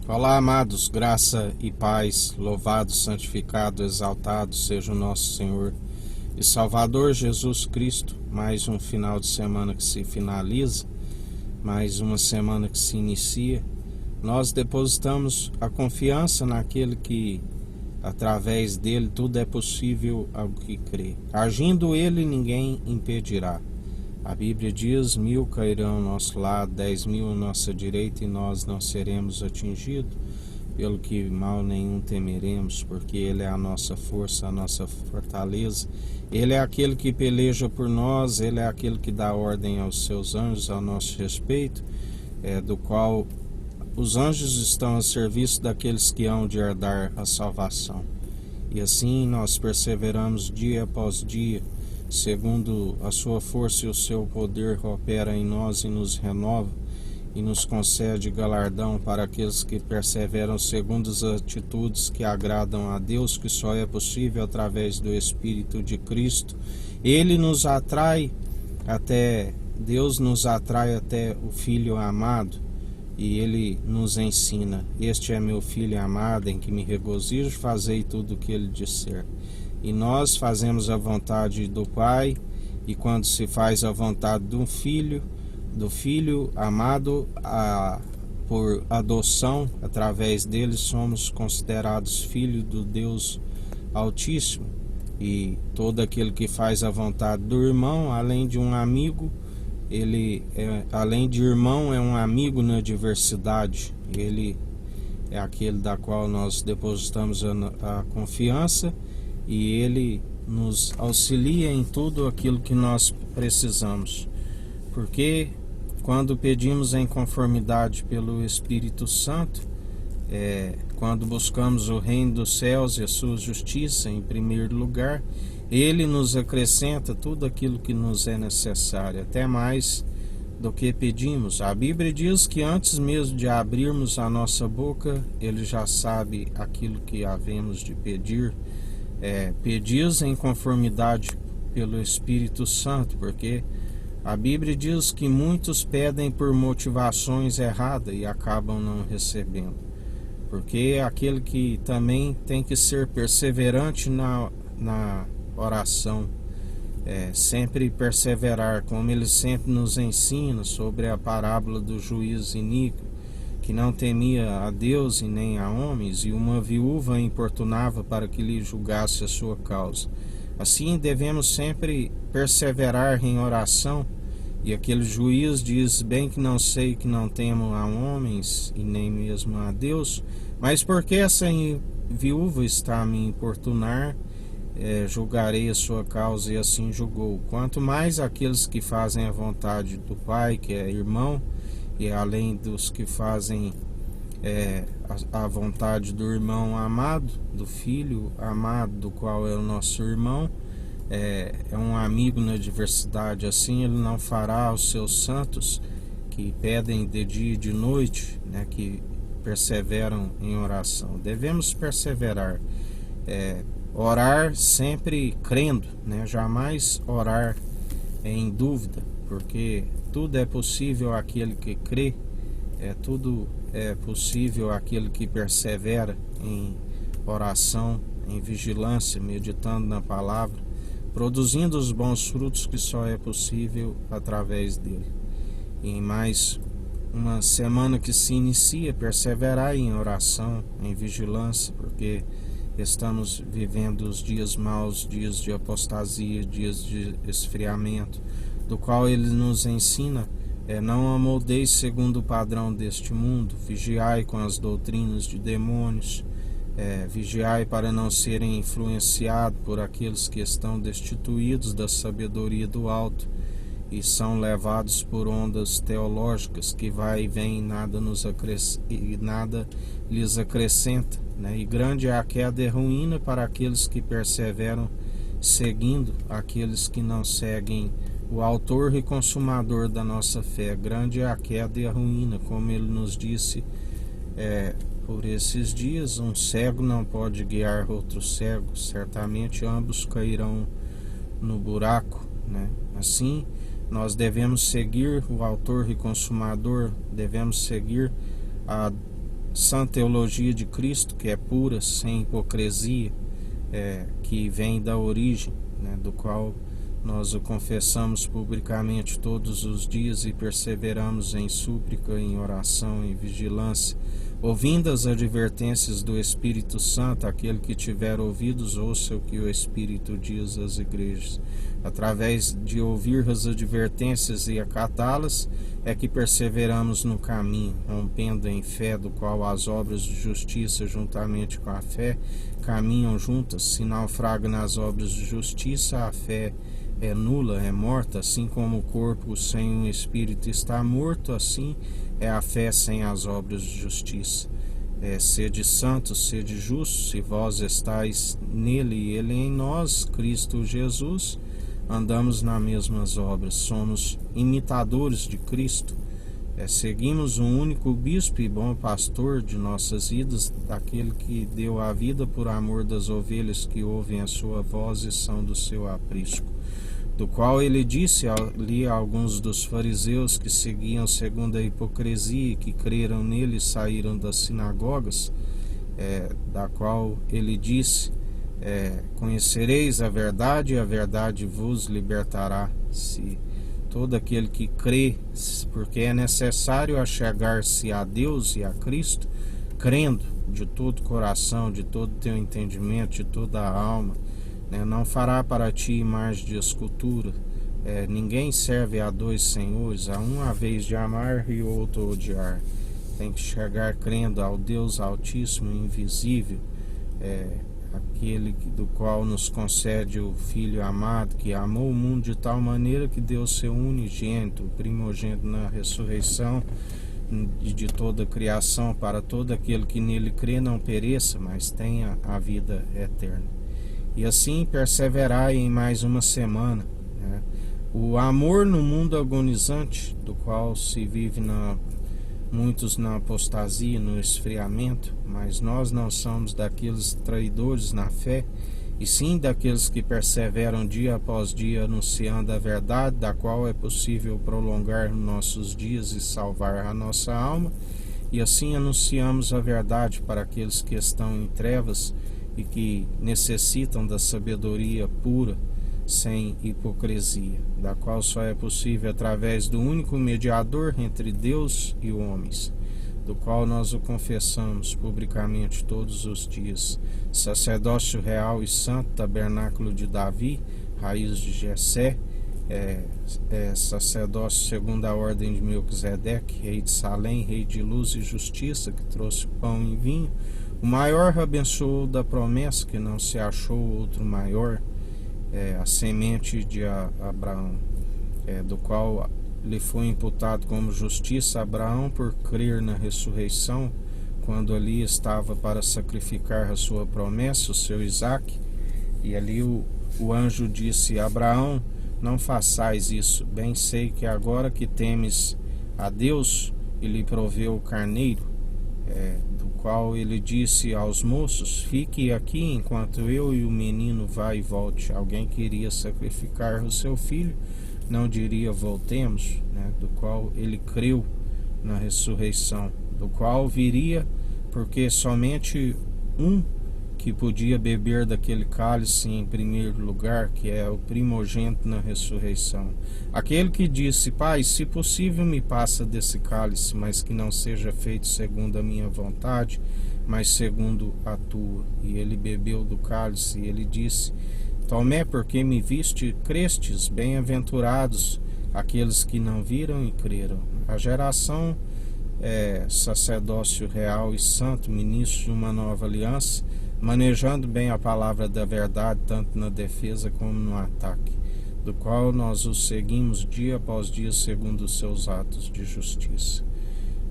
Olá, amados, graça e paz, louvado, santificado, exaltado seja o nosso Senhor e Salvador Jesus Cristo. Mais um final de semana que se finaliza, mais uma semana que se inicia. Nós depositamos a confiança naquele que, através dele, tudo é possível ao que crê. Agindo ele, ninguém impedirá. A Bíblia diz: 1000 cairão ao nosso lado, 10.000 à nossa direita, e nós não seremos atingidos, pelo que mal nenhum temeremos, porque Ele é a nossa força, a nossa fortaleza. Ele é aquele que peleja por nós, Ele é aquele que dá ordem aos seus anjos a nosso respeito, do qual os anjos estão a serviço daqueles que hão de herdar a salvação. E assim nós perseveramos dia após dia, segundo a sua força e o seu poder opera em nós e nos renova e nos concede galardão para aqueles que perseveram segundo as atitudes que agradam a Deus, que só é possível através do Espírito de Cristo. Deus nos atrai até o Filho amado, e Ele nos ensina: este é meu Filho amado, em que me regozijo, fazei tudo o que Ele disser. E nós fazemos a vontade do Pai, e quando se faz a vontade do Filho amado, por adoção, através dele somos considerados filhos do Deus Altíssimo. E todo aquele que faz a vontade do irmão, além de um amigo, além de irmão, é um amigo na diversidade. Ele é aquele da qual nós depositamos a confiança, e ele nos auxilia em tudo aquilo que nós precisamos. Porque quando pedimos em conformidade pelo Espírito Santo, quando buscamos o reino dos céus e a sua justiça em primeiro lugar, Ele nos acrescenta tudo aquilo que nos é necessário, até mais do que pedimos. A Bíblia diz que antes mesmo de abrirmos a nossa boca, Ele já sabe aquilo que havemos de pedir. Pedis em conformidade pelo Espírito Santo, porque a Bíblia diz que muitos pedem por motivações erradas e acabam não recebendo. Porque aquele que também tem que ser perseverante na oração, sempre perseverar, como ele sempre nos ensina sobre a parábola do juiz iníquo, que não temia a Deus e nem a homens, e uma viúva importunava para que lhe julgasse a sua causa. Assim devemos sempre perseverar em oração. E aquele juiz diz: bem que não sei que não temo a homens e nem mesmo a Deus, mas porque essa viúva está a me importunar, julgarei a sua causa. E assim julgou. Quanto mais aqueles que fazem a vontade do Pai, que é irmão, e além dos que fazem a vontade do irmão amado, do Filho amado, do qual é o nosso irmão, é um amigo na diversidade. Assim Ele não fará aos seus santos que pedem de dia e de noite, que perseveram em oração. Devemos perseverar, orar sempre crendo, jamais orar em dúvida, porque tudo é possível àquele que crê, tudo é possível àquele que persevera em oração, em vigilância, meditando na palavra, produzindo os bons frutos que só é possível através dele. E em mais uma semana que se inicia, perseverar em oração, em vigilância, porque estamos vivendo os dias maus, dias de apostasia, dias de esfriamento, do qual ele nos ensina: não amoldeis segundo o padrão deste mundo, vigiai com as doutrinas de demônios, vigiai para não serem influenciados por aqueles que estão destituídos da sabedoria do alto e são levados por ondas teológicas que vai e vem e nada lhes acrescenta. E grande é a queda e ruína para aqueles que perseveram seguindo aqueles que não seguem o autor e consumador da nossa fé. Grande é a queda e a ruína, como ele nos disse por esses dias: um cego não pode guiar outro cego, certamente ambos cairão no buraco. Assim, nós devemos seguir o autor e consumador, devemos seguir a sã teologia de Cristo, que é pura, sem hipocrisia, que vem da origem, né, do qual nós o confessamos publicamente todos os dias e perseveramos em súplica, em oração, em vigilância, ouvindo as advertências do Espírito Santo. Aquele que tiver ouvidos, ouça o que o Espírito diz às igrejas. Através de ouvir as advertências e acatá-las, é que perseveramos no caminho, rompendo em fé, do qual as obras de justiça, juntamente com a fé, caminham juntas. Se naufraga nas obras de justiça, a fé é nula, é morta. Assim como o corpo sem um espírito está morto, assim é a fé sem as obras de justiça. Sede santos, sede justos, se vós estáis nele e ele em nós, Cristo Jesus, andamos nas mesmas obras, somos imitadores de Cristo, seguimos um único bispo e bom pastor de nossas vidas, daquele que deu a vida por amor das ovelhas que ouvem a sua voz e são do seu aprisco, do qual ele disse ali a alguns dos fariseus que seguiam segundo a hipocrisia e que creram nele e saíram das sinagogas, da qual ele disse: conhecereis a verdade e a verdade vos libertará. Se todo aquele que crê, porque é necessário achegar-se a Deus e a Cristo, crendo de todo o coração, de todo o teu entendimento, de toda a alma, não fará para ti imagem de escultura. Ninguém serve a dois senhores, a um a vez de amar e o outro odiar. Tem que chegar crendo ao Deus Altíssimo, invisível, aquele do qual nos concede o Filho amado, que amou o mundo de tal maneira que deu seu unigênito, o primogênito na ressurreição de toda a criação, para todo aquele que nele crê não pereça, mas tenha a vida eterna. E assim perseverai em mais uma semana. O amor no mundo agonizante, do qual se vive muitos na apostasia, no esfriamento, mas nós não somos daqueles traidores na fé, e sim daqueles que perseveram dia após dia anunciando a verdade, da qual é possível prolongar nossos dias e salvar a nossa alma. E assim anunciamos a verdade para aqueles que estão em trevas e que necessitam da sabedoria pura, sem hipocrisia, da qual só é possível através do único mediador entre Deus e homens, do qual nós o confessamos publicamente todos os dias, sacerdócio real e santo, tabernáculo de Davi, raiz de Jessé, sacerdócio segundo a ordem de Melquisedeque, rei de Salém, rei de luz e justiça, que trouxe pão e vinho. O maior abençoou da promessa, que não se achou outro maior, a semente de Abraão, do qual lhe foi imputado como justiça a Abraão por crer na ressurreição, quando ali estava para sacrificar a sua promessa, o seu Isaque. E ali o anjo disse: Abraão, não façais isso, bem sei que agora que temes a Deus, ele proveu o carneiro, do qual ele disse aos moços: fique aqui enquanto eu e o menino vá e volte. Alguém queria sacrificar o seu filho, não diria voltemos, do qual ele creu na ressurreição, do qual viria, porque somente um que podia beber daquele cálice em primeiro lugar, que é o primogênito na ressurreição. Aquele que disse: Pai, se possível me passa desse cálice, mas que não seja feito segundo a minha vontade, mas segundo a tua. E ele bebeu do cálice, e ele disse: Tomé, porque me viste, crestes, bem-aventurados aqueles que não viram e creram. A geração sacerdócio real e santo, ministro de uma nova aliança, manejando bem a palavra da verdade, tanto na defesa como no ataque, do qual nós os seguimos dia após dia segundo os seus atos de justiça.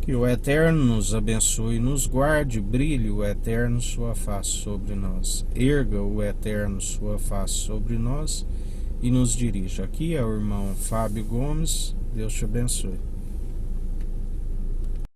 Que o Eterno nos abençoe e nos guarde, brilhe o Eterno sua face sobre nós, erga o Eterno sua face sobre nós e nos dirija. Aqui é o irmão Fábio Gomes, Deus te abençoe.